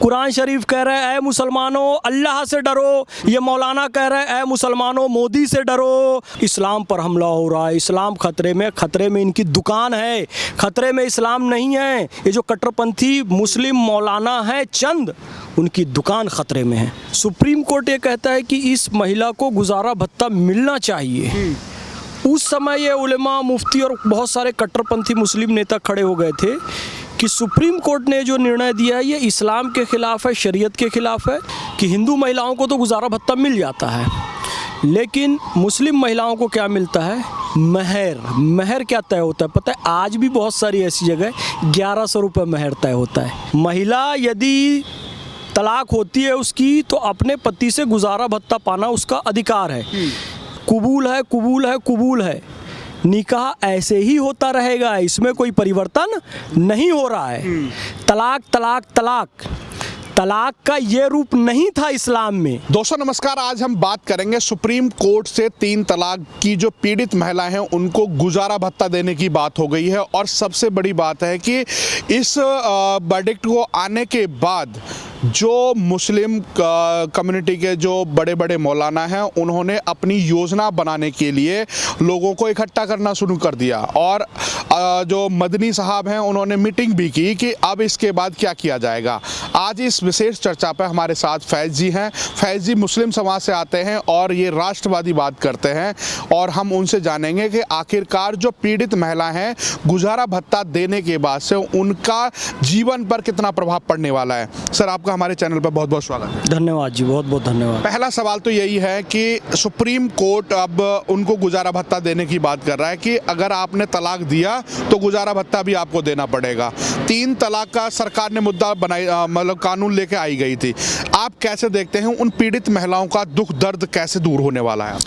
कुरान शरीफ कह रहा है ऐ मुसलमानों अल्लाह से डरो, ये मौलाना कह रहा है ऐ मुसलमानों मोदी से डरो। इस्लाम पर हमला हो रहा है, इस्लाम खतरे में इनकी दुकान है, खतरे में इस्लाम नहीं है। ये जो कट्टरपंथी मुस्लिम मौलाना है चंद, उनकी दुकान खतरे में है। सुप्रीम कोर्ट ये कहता है कि इस महिला को गुजारा भत्ता मिलना चाहिए। उस समय ये उलेमा, मुफ्ती और बहुत सारे कट्टरपंथी मुस्लिम नेता खड़े हो गए थे कि सुप्रीम कोर्ट ने जो निर्णय दिया है ये इस्लाम के खिलाफ है, शरीयत के खिलाफ है कि हिंदू महिलाओं को तो गुजारा भत्ता मिल जाता है, लेकिन मुस्लिम महिलाओं को क्या मिलता है? महर क्या तय होता है पता है? आज भी बहुत सारी ऐसी जगह 1100 रुपये महर तय होता है। महिला यदि तलाक होती है उसकी तो अपने पति से गुजारा भत्ता पाना उसका अधिकार है। कबूल है। निकाह ऐसे ही होता रहेगा, इसमें कोई परिवर्तन नहीं हो रहा है। तलाक का ये रूप नहीं था इस्लाम में। दोस्तों नमस्कार, आज हम बात करेंगे सुप्रीम कोर्ट से 3 तलाक की जो पीड़ित महिलाएं हैं उनको गुजारा भत्ता देने की बात हो गई है। और सबसे बड़ी बात है कि इस वर्डिक्ट को आने के बाद जो मुस्लिम कम्युनिटी के जो बड़े बड़े मौलाना हैं उन्होंने अपनी योजना बनाने के लिए लोगों को इकट्ठा करना शुरू कर दिया। और जो मदनी साहब हैं उन्होंने मीटिंग भी की कि अब इसके बाद क्या किया जाएगा। आज इस विशेष चर्चा पर हमारे साथ फैज़ जी हैं। फैज़ जी मुस्लिम समाज से आते हैं और ये राष्ट्रवादी बात करते हैं, और हम उनसे जानेंगे कि आखिरकार जो पीड़ित महिला हैं गुजारा भत्ता देने के बाद से उनका जीवन पर कितना प्रभाव पड़ने वाला है। सर आपका हमारे चैनल पर बहुत बहुत स्वागत है। धन्यवाद जी, बहुत बहुत धन्यवाद। पहला सवाल तो यही है कि सुप्रीम कोर्ट अब उनको गुजारा भत्ता देने की बात कर रहा है कि अगर आपने तलाक दिया तो गुजारा भत्ता भी आपको देना पड़ेगा। 3 तलाक का सरकार ने मुद्दा बनाई, मतलब कानून लेके आई गई थी। आप कैसे देखते हैं उन पीड़ित महिलाओं का दुख दर्द कैसे दूर होने वाला है?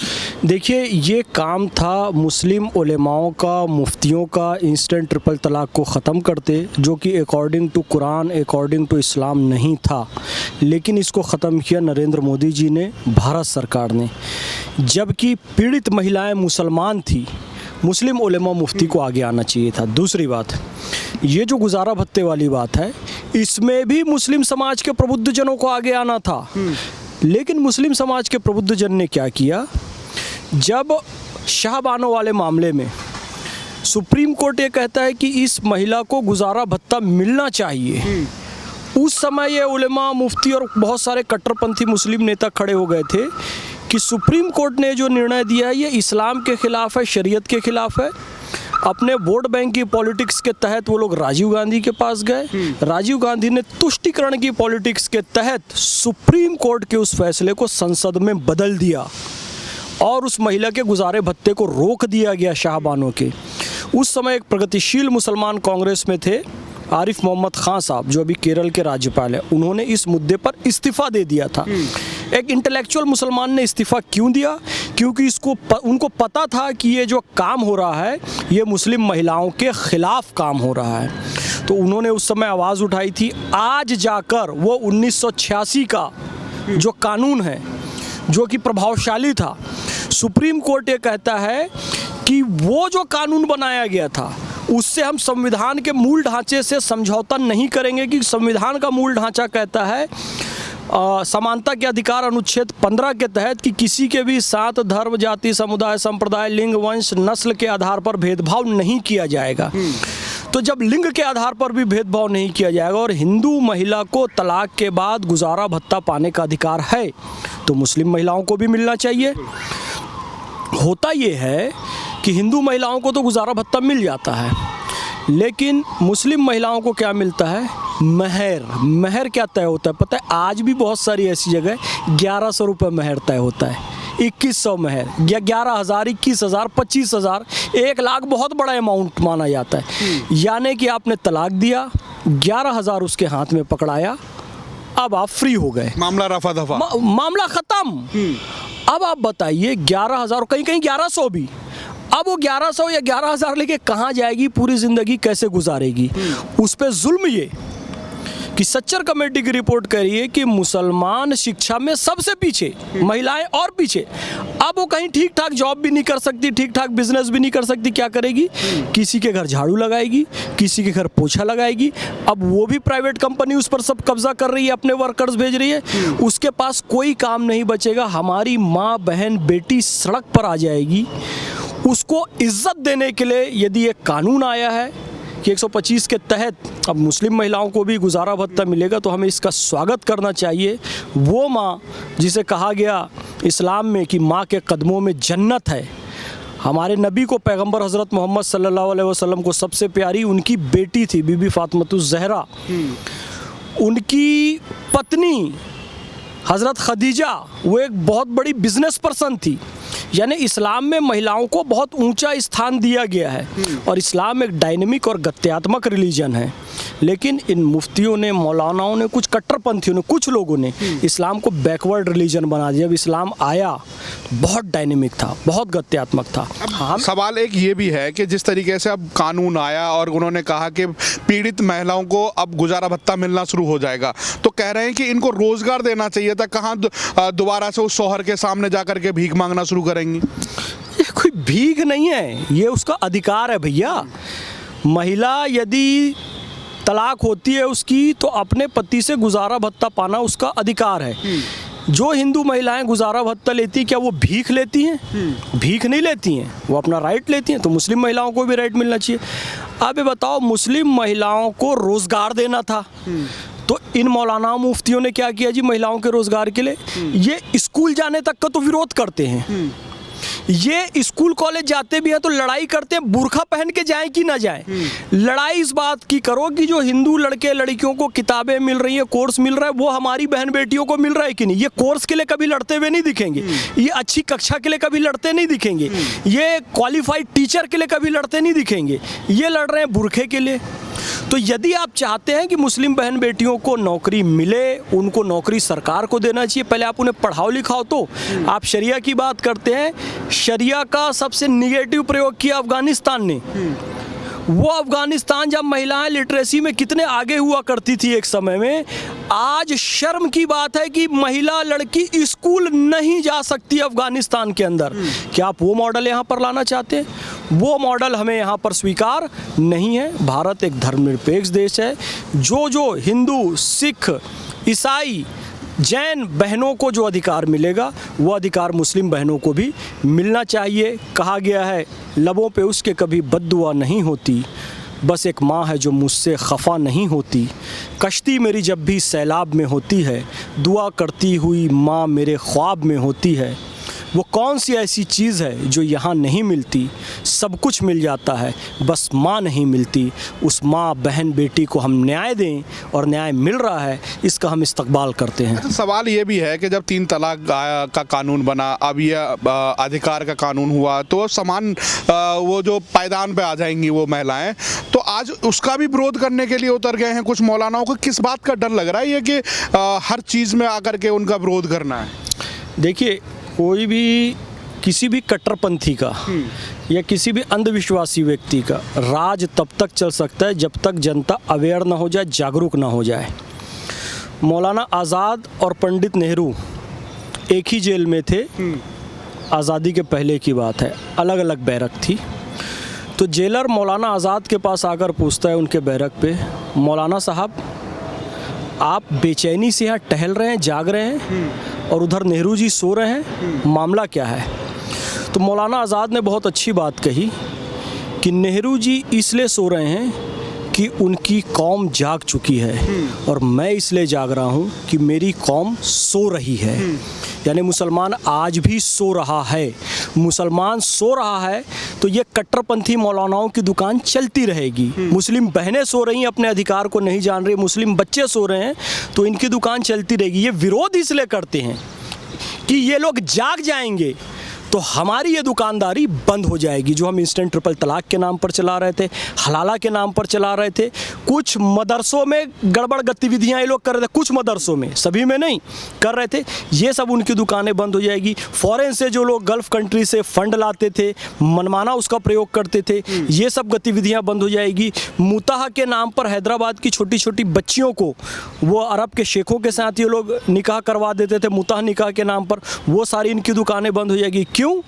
देखिए, ये काम था मुस्लिम उलेमाओं का, मुफ्तियों का, इंस्टेंट ट्रिपल तलाक को ख़त्म करते, जो कि according to Quran, according to Islam नहीं था। लेकिन इसको ख़त्म किया नरेंद्र मोदी जी ने, भारत सरकार ने। जबकि पीड़ित महिलाएं मुसलमान थी, मुस्लिम उलेमा मुफ्ती को आगे आना चाहिए था। दूसरी बात, ये जो गुजारा भत्ते वाली बात है इसमें भी मुस्लिम समाज के प्रबुद्धजनों को आगे आना था। लेकिन मुस्लिम समाज के प्रबुद्धजन ने क्या किया? जब शाहबानो वाले मामले में सुप्रीम कोर्ट ये कहता है कि इस महिला को गुजारा भत्ता मिलना चाहिए, उस समय ये उलेमा, मुफ्ती और बहुत सारे कट्टरपंथी मुस्लिम नेता खड़े हो गए थे कि सुप्रीम कोर्ट ने जो निर्णय दिया है ये इस्लाम के खिलाफ है, शरीयत के खिलाफ है। अपने वोट बैंक की पॉलिटिक्स के तहत वो लोग राजीव गांधी के पास गए। राजीव गांधी ने तुष्टीकरण की पॉलिटिक्स के तहत सुप्रीम कोर्ट के उस फैसले को संसद में बदल दिया और उस महिला के गुजारे भत्ते को रोक दिया गया शाहबानों के। उस समय एक प्रगतिशील मुसलमान कांग्रेस में थे आरिफ मोहम्मद खान साहब, जो अभी केरल के राज्यपाल हैं, उन्होंने इस मुद्दे पर इस्तीफ़ा दे दिया था। एक इंटेलेक्चुअल मुसलमान ने इस्तीफ़ा क्यों दिया? क्योंकि उनको पता था कि ये जो काम हो रहा है ये मुस्लिम महिलाओं के ख़िलाफ़ काम हो रहा है, तो उन्होंने उस समय आवाज़ उठाई थी। आज जाकर वो 1986 का जो कानून है जो कि प्रभावशाली था, सुप्रीम कोर्ट ये कहता है कि वो जो कानून बनाया गया था उससे हम संविधान के मूल ढांचे से समझौता नहीं करेंगे, कि संविधान का मूल ढांचा कहता है समानता के अधिकार अनुच्छेद 15 के तहत कि किसी के भी साथ धर्म, जाति, समुदाय, संप्रदाय, लिंग, वंश, नस्ल के आधार पर भेदभाव नहीं किया जाएगा। तो जब लिंग के आधार पर भी भेदभाव नहीं किया जाएगा और हिंदू महिला को तलाक के बाद गुजारा भत्ता पाने का अधिकार है तो मुस्लिम महिलाओं को भी मिलना चाहिए। होता ये है कि हिंदू महिलाओं को तो गुजारा भत्ता मिल जाता है, लेकिन मुस्लिम महिलाओं को क्या मिलता है? महर क्या तय होता है पता है? आज भी बहुत सारी ऐसी जगह 1100 रुपये महर तय होता है, 2100 महर, या 11,000, 21,000, 25,000, 1 लाख बहुत बड़ा अमाउंट माना जाता है। यानी कि आपने तलाक दिया, 11,000 उसके हाथ में पकड़ाया, अब आप फ्री हो गए, मामला रफा दफा, मामला ख़त्म। अब आप बताइए 11,000, कहीं कहीं 1100 भी, अब वो 1100 या 11,000 लेके कहाँ जाएगी? पूरी ज़िंदगी कैसे गुजारेगी? उस पर जुल्म ये कि सच्चर कमेटी की रिपोर्ट कह रही है कि मुसलमान शिक्षा में सबसे पीछे, महिलाएं और पीछे। अब वो कहीं ठीक ठाक जॉब भी नहीं कर सकती, ठीक ठाक बिजनेस भी नहीं कर सकती, क्या करेगी? किसी के घर झाड़ू लगाएगी, किसी के घर पोछा लगाएगी। अब वो भी प्राइवेट कंपनी उस पर सब कब्जा कर रही है, अपने वर्कर्स भेज रही है, उसके पास कोई काम नहीं बचेगा। हमारी माँ, बहन, बेटी सड़क पर आ जाएगी। उसको इज्जत देने के लिए यदि एक कानून आया है कि 125 के तहत अब मुस्लिम महिलाओं को भी गुजारा भत्ता मिलेगा, तो हमें इसका स्वागत करना चाहिए। वो माँ जिसे कहा गया इस्लाम में कि माँ के कदमों में जन्नत है, हमारे नबी को, पैगंबर हज़रत मोहम्मद सल्लल्लाहु अलैहि वसल्लम को सबसे प्यारी उनकी बेटी थी बीबी फातिमतुज़ ज़हरा, उनकी पत्नी हज़रत खदीजा वो एक बहुत बड़ी बिजनेस पर्सन थी। यानी इस्लाम में महिलाओं को बहुत ऊंचा स्थान दिया गया है और इस्लाम एक डायनेमिक और गत्यात्मक रिलीजन है। लेकिन इन मुफ्तियों ने, मौलानाओं ने, कुछ कट्टरपंथियों ने, कुछ लोगों ने इस्लाम को बैकवर्ड रिलीजन बना दिया। जब इस्लाम आया बहुत डायनेमिक था, बहुत गत्यात्मक था। अब सवाल एक ये भी है कि जिस तरीके से अब कानून आया और उन्होंने कहा कि पीड़ित महिलाओं को अब गुजारा भत्ता मिलना शुरू हो जाएगा, तो कह रहे हैं कि इनको रोजगार देना चाहिए था। कहाँ दोबारा से उस शौहर के सामने जाकर के भीख मांगना शुरू करेंगी? ये कोई भीख नहीं है, ये उसका अधिकार है भैया। महिला यदि तलाक होती है उसकी, तो अपने पति से गुजारा भत्ता पाना उसका अधिकार है। जो हिंदू महिलाएं गुजारा भत्ता लेती, क्या वो भीख लेती हैं? भीख नहीं लेती हैं, वो अपना राइट लेती हैं। तो मुस्लिम महिलाओं को भी राइट मिलना चाहिए। अब ये बताओ, मुस्लिम महिलाओं को रोजगार देना था, तो इन मौलाना मुफ्तियों ने क्या किया जी महिलाओं के रोजगार के लिए? ये स्कूल जाने तक का तो विरोध करते हैं। ये स्कूल कॉलेज जाते भी हैं तो लड़ाई करते हैं, बुर्खा पहन के जाएं कि ना जाएं। लड़ाई इस बात की करो कि जो हिंदू लड़के लड़कियों को किताबें मिल रही हैं, कोर्स मिल रहा है, वो हमारी बहन बेटियों को मिल रहा है कि नहीं। ये कोर्स के लिए कभी लड़ते हुए नहीं दिखेंगे, ये अच्छी कक्षा के लिए कभी लड़ते नहीं दिखेंगे, ये क्वालिफाइड टीचर के लिए कभी लड़ते नहीं दिखेंगे, ये लड़ रहे हैं बुर्खे के लिए। तो यदि आप चाहते हैं कि मुस्लिम बहन बेटियों को नौकरी मिले, उनको नौकरी सरकार को देना चाहिए, पहले आप उन्हें पढ़ाओ लिखाओ। तो आप शरिया की बात करते हैं, शरिया का सबसे निगेटिव प्रयोग किया अफगानिस्तान ने। वो अफगानिस्तान जब महिलाएं लिटरेसी में कितने आगे हुआ करती थी एक समय में, आज शर्म की बात है कि महिला लड़की स्कूल नहीं जा सकती अफगानिस्तान के अंदर। क्या आप वो मॉडल यहाँ पर लाना चाहते हैं? वो मॉडल हमें यहाँ पर स्वीकार नहीं है। भारत एक धर्मनिरपेक्ष देश है। जो हिंदू, सिख, ईसाई, जैन बहनों को जो अधिकार मिलेगा, वो अधिकार मुस्लिम बहनों को भी मिलना चाहिए। कहा गया है, लबों पे उसके कभी बद्दुआ नहीं होती, बस एक माँ है जो मुझसे खफा नहीं होती। कश्ती मेरी जब भी सैलाब में होती है, दुआ करती हुई माँ मेरे ख्वाब में होती है। वो कौन सी ऐसी चीज़ है जो यहाँ नहीं मिलती? सब कुछ मिल जाता है, बस माँ नहीं मिलती। उस माँ, बहन, बेटी को हम न्याय दें, और न्याय मिल रहा है, इसका हम इस्तकबाल करते हैं। अच्छा, सवाल ये भी है कि जब 3 तलाक का कानून बना, अब ये अधिकार का कानून हुआ, तो समान वो जो पायदान पे आ जाएंगी वो महिलाएं, तो आज उसका भी विरोध करने के लिए उतर गए हैं कुछ मौलानाओं को। किस बात का डर लग रहा है ये कि हर चीज़ में आकर के उनका विरोध करना है? देखिए, कोई भी, किसी भी कट्टरपंथी का या किसी भी अंधविश्वासी व्यक्ति का राज तब तक चल सकता है जब तक जनता अवेयर ना हो जाए, जागरूक ना हो जाए। मौलाना आज़ाद और पंडित नेहरू एक ही जेल में थे, आज़ादी के पहले की बात है, अलग अलग बैरक थी। तो जेलर मौलाना आज़ाद के पास आकर पूछता है उनके बैरक पे, मौलाना साहब आप बेचैनी से यहाँ टहल रहे हैं, जाग रहे हैं, और उधर नेहरू जी सो रहे हैं, मामला क्या है? तो मौलाना आज़ाद ने बहुत अच्छी बात कही कि नेहरू जी इसलिए सो रहे हैं कि उनकी कौम जाग चुकी है, और मैं इसलिए जाग रहा हूँ कि मेरी कौम सो रही है। यानी मुसलमान आज भी सो रहा है। मुसलमान सो रहा है तो ये कट्टरपंथी मौलानाओं की दुकान चलती रहेगी। मुस्लिम बहनें सो रही हैं, अपने अधिकार को नहीं जान रही, मुस्लिम बच्चे सो रहे हैं, तो इनकी दुकान चलती रहेगी। ये विरोध इसलिए करते हैं कि ये लोग जाग जाएंगे तो हमारी ये दुकानदारी बंद हो जाएगी जो हम इंस्टेंट ट्रिपल तलाक के नाम पर चला रहे थे, हलाला के नाम पर चला रहे थे। कुछ मदरसों में गड़बड़ गतिविधियां ये लोग कर रहे थे, कुछ मदरसों में, सभी में नहीं कर रहे थे। ये सब उनकी दुकानें बंद हो जाएगी। फॉरेन से जो लोग गल्फ कंट्री से फंड लाते थे, मनमाना उसका प्रयोग करते थे, ये सब गतिविधियां बंद हो जाएगी। मुताह के नाम पर हैदराबाद की छोटी छोटी बच्चियों को वो अरब के शेखों के साथ ये लोग निकाह करवा देते थे, मुताह निकाह के नाम पर, वो सारी इनकी दुकानें बंद हो जाएगी। क्यों?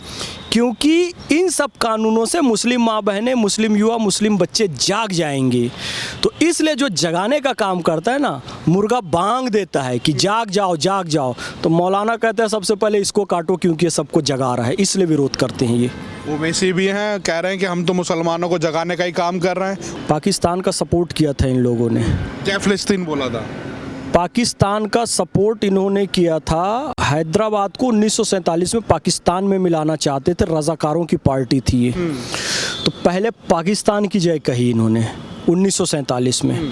क्योंकि इन सब कानूनों से मुस्लिम माँ बहनें, मुस्लिम युवा, मुस्लिम बच्चे जाग जाएंगे। तो इसलिए जो जगाने का काम करता है ना, मुर्गा बांग देता है कि जाग जाओ जाग जाओ, तो मौलाना कहते हैं सबसे पहले इसको काटो क्योंकि ये सबको जगा रहा है, इसलिए विरोध करते हैं। ये ओवैसी भी हैं, कह रहे हैं कि हम तो मुसलमानों को जगाने का ही काम कर रहे हैं। पाकिस्तान का सपोर्ट किया था इन लोगों ने, जय फिलिस्तीन बोला था। पाकिस्तान का सपोर्ट इन्होंने किया था। हैदराबाद को 1947 में पाकिस्तान में मिलाना चाहते थे, रज़ाकारों की पार्टी थी ये। तो पहले पाकिस्तान की जय कही इन्होंने 1947 में।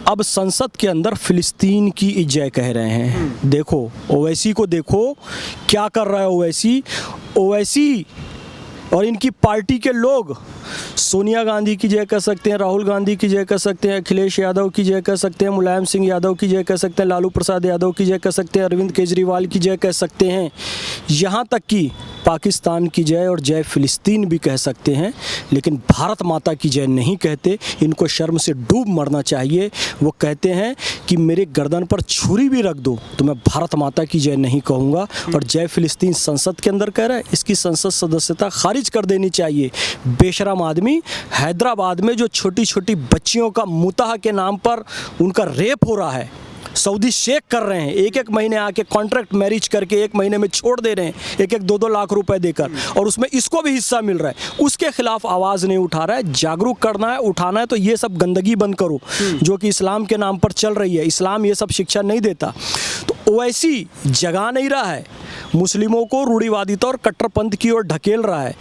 अब संसद के अंदर फिलिस्तीन की जय कह रहे हैं। देखो ओवैसी को, देखो क्या कर रहा है ओवैसी। ओवैसी और इनकी पार्टी के लोग सोनिया गांधी की जय कर सकते हैं, राहुल गांधी की जय कर सकते हैं, अखिलेश यादव की जय कर सकते हैं, मुलायम सिंह यादव की जय कर सकते हैं, लालू प्रसाद यादव की जय कर सकते हैं, अरविंद केजरीवाल की जय कह सकते हैं, यहाँ तक कि पाकिस्तान की जय और जय फिलिस्तीन भी कह सकते हैं, लेकिन भारत माता की जय नहीं कहते। इनको शर्म से डूब मरना चाहिए। वो कहते हैं कि मेरे गर्दन पर छुरी भी रख दो तो मैं भारत माता की जय नहीं कहूँगा। और जय फिलिस्तीन संसद के अंदर कह रहा है, इसकी संसद सदस्यता खारिज कर देनी चाहिए। बेशरम आदमी। हैदराबाद में जो छोटी छोटी बच्चियों का मुताह के नाम पर उनका रेप हो रहा है, सऊदी शेख कर रहे हैं, एक एक महीने आके कॉन्ट्रैक्ट मैरिज करके एक महीने में छोड़ दे रहे हैं, एक एक 2-2 लाख रुपए देकर, और उसमें इसको भी हिस्सा मिल रहा है। उसके खिलाफ आवाज़ नहीं उठा रहा है। जागरूक करना है, उठाना है तो ये सब गंदगी बंद करो जो कि इस्लाम के नाम पर चल रही है। इस्लाम ये सब शिक्षा नहीं देता। तो ओवैसी जगा नहीं रहा है, मुस्लिमों को रूढ़िवादिता और कट्टरपंथ की ओर ढकेल रहा है।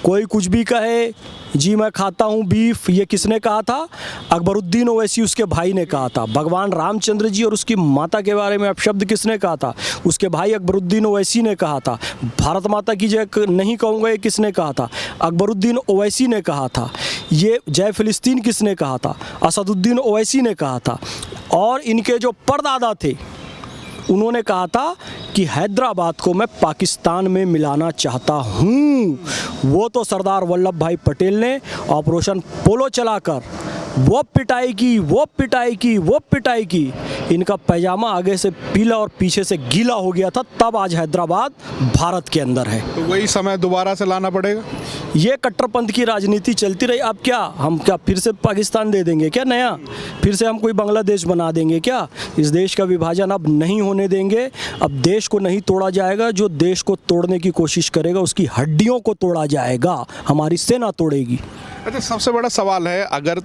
कोई कुछ भी कहे, जी मैं खाता हूँ बीफ, ये किसने कहा था? अकबरुद्दीन ओवैसी, उसके भाई ने कहा था। भगवान रामचंद्र जी और उसकी माता के बारे में अपशब्द किसने कहा था? उसके भाई अकबरुद्दीन ओवैसी ने कहा था। भारत माता की जय नहीं कहूँगा, ये किसने कहा था? अकबरुद्दीन ओवैसी ने कहा था। ये जय फिलिस्तीन किसने कहा था? असदुद्दीन ओवैसी ने कहा था। और इनके जो परदादा थे उन्होंने कहा था कि हैदराबाद को मैं पाकिस्तान में मिलाना चाहता हूँ। वो तो सरदार वल्लभ भाई पटेल ने ऑपरेशन पोलो चलाकर वो पिटाई की, वो पिटाई की, वो पिटाई की। इनका पैजामा आगे से पीला और पीछे से गीला हो गया था, तब आज हैदराबाद भारत के अंदर है। तो वही समय दोबारा से लाना पड़ेगा। ये कट्टरपंथ की राजनीति चलती रही। अब क्या हम क्या फिर से पाकिस्तान दे देंगे क्या नया? फिर से हम कोई बांग्लादेश बना देंगे क्या? इस देश का विभाजन अब नहीं होने देंगे। अब देश को नहीं तोड़ा जाएगा। जो देश को तोड़ने की कोशिश करेगा उसकी हड्डियों को तोड़ा जाएगा, हमारी सेना तोड़ेगी। अच्छा, सबसे बड़ा सवाल है, अगर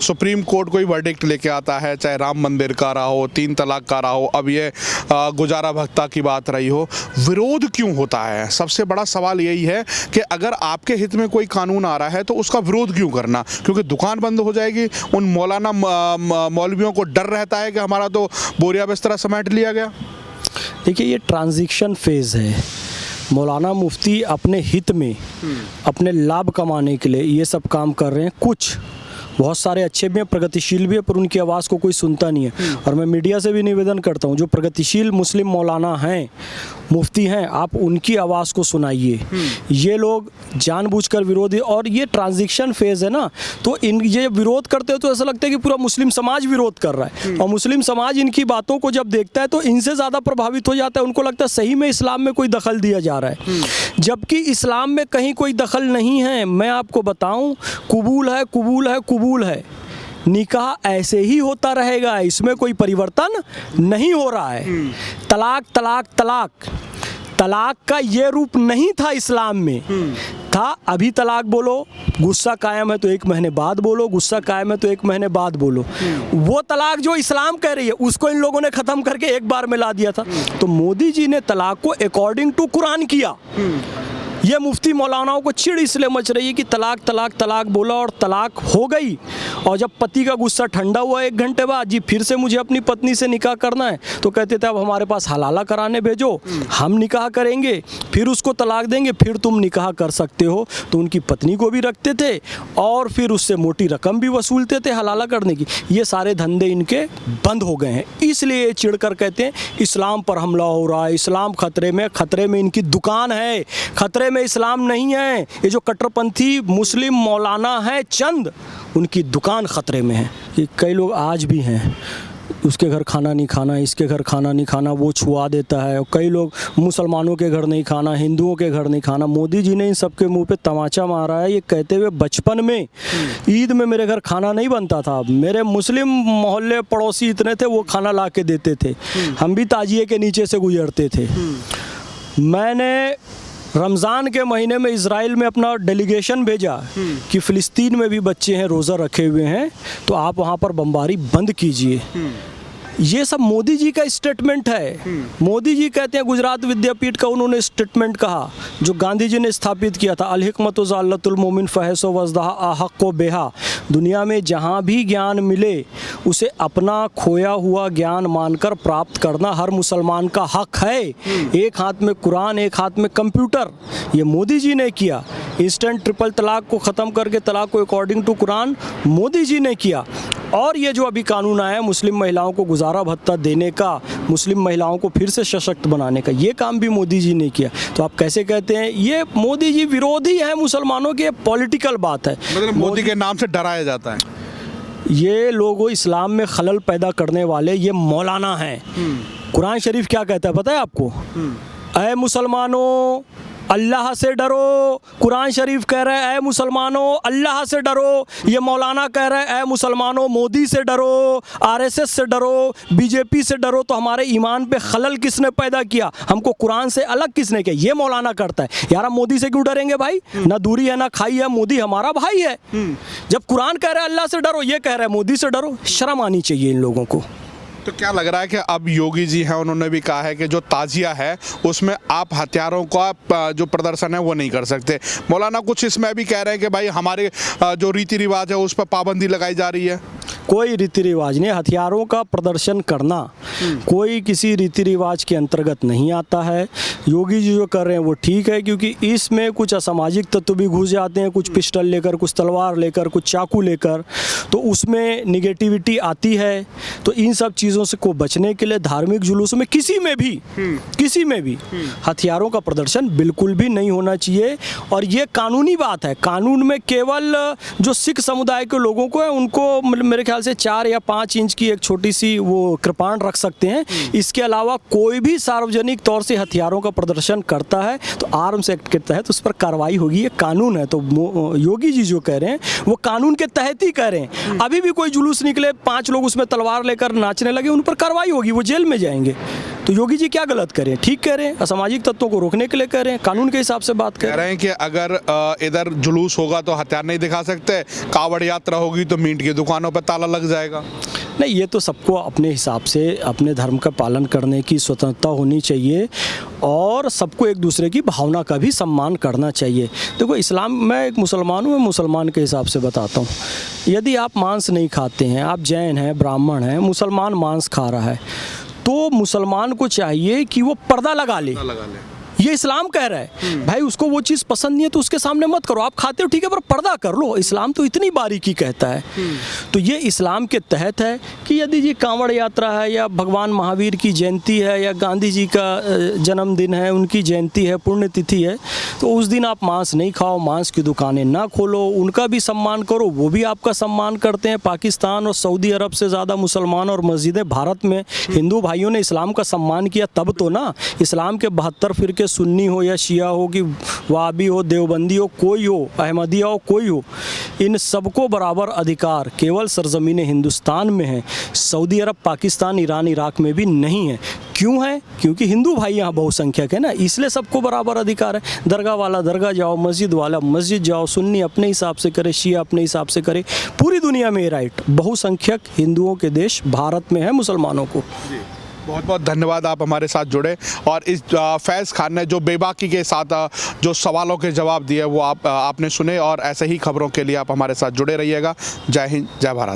सुप्रीम कोर्ट कोई वर्डिक्ट लेके आता है, चाहे राम मंदिर का रहा हो, 3 तलाक का रहा हो, अब ये गुजारा भत्ता की बात रही हो, विरोध क्यों होता है? सबसे बड़ा सवाल यही है कि अगर आपके हित में कोई कानून आ रहा है तो उसका विरोध क्यों करना? क्योंकि दुकान बंद हो जाएगी। उन मौलाना मौलवियों को डर रहता है कि हमारा तो बोरिया बिस्तरा समेट लिया गया। देखिए, ये ट्रांजिशन फेज़ है। मौलाना मुफ्ती अपने हित में, अपने लाभ कमाने के लिए ये सब काम कर रहे हैं। कुछ बहुत सारे अच्छे भी हैं, प्रगतिशील भी है, पर उनकी आवाज़ को कोई सुनता नहीं है। और मैं मीडिया से भी निवेदन करता हूँ, जो प्रगतिशील मुस्लिम मौलाना हैं, मुफ्ती हैं, आप उनकी आवाज़ को सुनाइए। ये लोग जानबूझकर विरोधी, और ये ट्रांजिशन फेज़ है ना, तो इन ये विरोध करते हो तो ऐसा लगता है कि पूरा मुस्लिम समाज विरोध कर रहा है। और मुस्लिम समाज इनकी बातों को जब देखता है तो इनसे ज़्यादा प्रभावित हो जाता है। उनको लगता है सही में इस्लाम में कोई दखल दिया जा रहा है, जबकि इस्लाम में कहीं कोई दखल नहीं है। मैं आपको बताऊं, कबूल है, कबूल है, कबूल है। निकाह ऐसे ही होता रहेगा, इसमें कोई परिवर्तन नहीं हो रहा है। तलाक तलाक तलाक तलाक का ये रूप नहीं था इस्लाम में, था अभी तलाक बोलो, गुस्सा कायम है तो 1 महीने बाद बोलो, गुस्सा कायम है तो 1 महीने बाद बोलो। वो तलाक जो इस्लाम कह रही है उसको इन लोगों ने ख़त्म करके एक बार में ला दिया था। तो मोदी जी ने तलाक को अकॉर्डिंग टू कुरान किया। ये मुफ्ती मौलानाओं को चिढ़ इसलिए मच रही है कि तलाक तलाक तलाक बोला और तलाक हो गई, और जब पति का गुस्सा ठंडा हुआ 1 घंटे बाद, जी फिर से मुझे अपनी पत्नी से निकाह करना है, तो कहते थे अब हमारे पास हलाला कराने भेजो, हम निकाह करेंगे, फिर उसको तलाक देंगे, फिर तुम निकाह कर सकते हो। तो उनकी पत्नी को भी रखते थे और फिर उससे मोटी रकम भी वसूलते थे हलाला करने की। ये सारे धंधे इनके बंद हो गए हैं, इसलिए ये चिढ़ कर कहते हैं इस्लाम पर हमला हो रहा है, इस्लाम खतरे में इनकी दुकान है, खतरे में इस्लाम नहीं है। ये जो कट्टरपंथी मुस्लिम मौलाना हैं चंद, उनकी दुकान खतरे में है। कि कई लोग आज भी हैं, उसके घर खाना नहीं खाना, इसके घर खाना नहीं खाना, वो छुआ देता है। और कई लोग मुसलमानों के घर नहीं खाना, हिंदुओं के घर नहीं खाना। मोदी जी ने इन सबके मुंह पे तमाचा मारा है ये कहते हुए बचपन में ईद में मेरे घर खाना नहीं बनता था, मेरे मुस्लिम मोहल्ले पड़ोसी इतने थे वो खाना ला के देते थे, हम भी ताजिए के नीचे से गुजरते थे। मैंने रमज़ान के महीने में इज़राइल में अपना डेलीगेशन भेजा कि फ़िलिस्तीन में भी बच्चे हैं रोज़ा रखे हुए हैं, तो आप वहाँ पर बमबारी बंद कीजिए। ये सब मोदी जी का स्टेटमेंट है। मोदी जी कहते हैं, गुजरात विद्यापीठ का उन्होंने स्टेटमेंट कहा जो गांधी जी ने स्थापित किया था, अल हिकमत ज़ल्लतुल मोमिन फ़हसो वज़दहा अहक्को बेहा। दुनिया में जहाँ भी ज्ञान मिले उसे अपना खोया हुआ ज्ञान मानकर प्राप्त करना हर मुसलमान का हक है। एक हाथ में कुरान, एक हाथ में कंप्यूटर, ये मोदी जी ने किया। इंस्टेंट ट्रिपल तलाक को ख़त्म करके तलाक को अकॉर्डिंग टू कुरान मोदी जी ने किया। और ये जो अभी कानून आया है मुस्लिम महिलाओं को गुजारा भत्ता देने का, मुस्लिम महिलाओं को फिर से सशक्त बनाने का, ये काम भी मोदी जी ने किया। तो आप कैसे कहते हैं ये मोदी जी विरोधी है मुसलमानों के? पॉलिटिकल बात है, मतलब मोदी के नाम से डराया जाता है। ये लोगों इस्लाम में खलल पैदा करने वाले ये मौलाना हैं। कुरान शरीफ क्या कहता है पता है आपको? ऐ मुसलमानों अल्लाह से डरो। कुरान शरीफ कह रहा है ऐ मुसलमानों अल्लाह से डरो। ये मौलाना कह रहा है ऐ मुसलमानों मोदी से डरो, आरएसएस से डरो, बीजेपी से डरो। तो हमारे ईमान पे खलल किसने पैदा किया? हमको कुरान से अलग किसने किया? ये मौलाना करता है। यार हम मोदी से क्यों डरेंगे भाई? ना दूरी है ना खाई है, मोदी हमारा भाई है। जब कुरान कह रहा है अल्लाह से डरो, ये कह रहा है मोदी से डरो। शर्म आनी चाहिए इन लोगों को। तो क्या लग रहा है कि अब योगी जी हैं, उन्होंने भी कहा है कि जो ताजिया है उसमें आप हथियारों का जो प्रदर्शन है वो नहीं कर सकते। मौलाना कुछ इसमें भी कह रहे हैं कि भाई हमारे जो रीति रिवाज है उस पर पाबंदी लगाई जा रही है। कोई रीति रिवाज नहीं, हथियारों का प्रदर्शन करना कोई किसी रीति रिवाज के अंतर्गत नहीं आता है। योगी जी जो कर रहे हैं वो ठीक है, क्योंकि इसमें कुछ असामाजिक तत्व भी घुस जाते हैं, कुछ पिस्टल लेकर, कुछ तलवार लेकर, कुछ चाकू लेकर, तो उसमें निगेटिविटी आती है। तो इन सब चीज़ों से को बचने के लिए धार्मिक जुलूस में किसी में भी हथियारों का प्रदर्शन बिल्कुल भी नहीं होना चाहिए। और ये कानूनी बात है। कानून में केवल जो सिख समुदाय के लोगों को है उनको मेरे ख्याल से 4 या 5 इंच की एक छोटी सी वो कृपाण रख सकते हैं। इसके अलावा कोई भी सार्वजनिक तौर से हथियारों का प्रदर्शन करता है तो आर्म्स एक्ट के तहत उस पर कार्रवाई होगी। ये कानून है। तो योगी जी जो कह रहे हैं वो कानून के तहत ही कह रहे हैं। अभी भी कोई जुलूस निकले, 5 लोग उसमें तलवार लेकर नाचने लगे, उन पर कार्रवाई होगी, वो जेल में जाएंगे। तो योगी जी क्या गलत करें? ठीक कह रहे हैं, असामाजिक तत्वों को रोकने के लिए कह रहे हैं, कानून के हिसाब से बात कह रहे हैं कि अगर इधर जुलूस होगा तो हथियार नहीं दिखा सकते, कावड़ यात्रा होगी तो मीट की दुकानों पर ताला लग जाएगा। नहीं, ये तो सबको अपने हिसाब से अपने धर्म का पालन करने की स्वतंत्रता होनी चाहिए और सबको एक दूसरे की भावना का भी सम्मान करना चाहिए। देखो इस्लाम, मैं एक मुसलमान हूँ, मैं मुसलमान के हिसाब से बताता हूँ। यदि आप मांस नहीं खाते हैं, आप जैन हैं, ब्राह्मण हैं, मुसलमान मांस खा रहा है, तो मुसलमान को चाहिए कि वो पर्दा लगा ले। ये इस्लाम कह रहा है। भाई उसको वो चीज़ पसंद नहीं है तो उसके सामने मत करो। आप खाते हो ठीक है, पर पर्दा कर लो। इस्लाम तो इतनी बारीकी कहता है। तो ये इस्लाम के तहत है कि यदि ये कांवड़ यात्रा है या भगवान महावीर की जयंती है या गांधी जी का जन्मदिन है, उनकी जयंती है, पुण्यतिथि है, तो उस दिन आप मांस नहीं खाओ, मांस की दुकानें ना खोलो, उनका भी सम्मान करो, वो भी आपका सम्मान करते हैं। पाकिस्तान और सऊदी अरब से ज़्यादा मुसलमान और मस्जिदें भारत में, हिंदू भाइयों ने इस्लाम का सम्मान किया तब तो ना। इस्लाम के 72 फिरके, सुन्नी हो या शिया हो कि वाबी हो, देवबंदी हो, कोई हो, अहमदिया हो, कोई हो, इन सबको बराबर अधिकार केवल सरजमीन हिंदुस्तान में है। सऊदी अरब, पाकिस्तान, ईरान, इराक में भी नहीं है। क्यों है? क्योंकि हिंदू भाई यहाँ बहुसंख्यक है ना, इसलिए सबको बराबर अधिकार है। दरगाह वाला दरगाह जाओ, मस्जिद वाला मस्जिद जाओ, सुन्नी अपने हिसाब से करे, शिया अपने हिसाब से करे। पूरी दुनिया में ये राइट। बहुसंख्यक हिंदुओं के देश भारत में है मुसलमानों को। बहुत बहुत धन्यवाद, आप हमारे साथ जुड़े और इस फैज़ खान ने जो बेबाकी के साथ जो सवालों के जवाब दिए वो आपने सुने। और ऐसे ही खबरों के लिए आप हमारे साथ जुड़े रहिएगा। जय हिंद, जय भारत।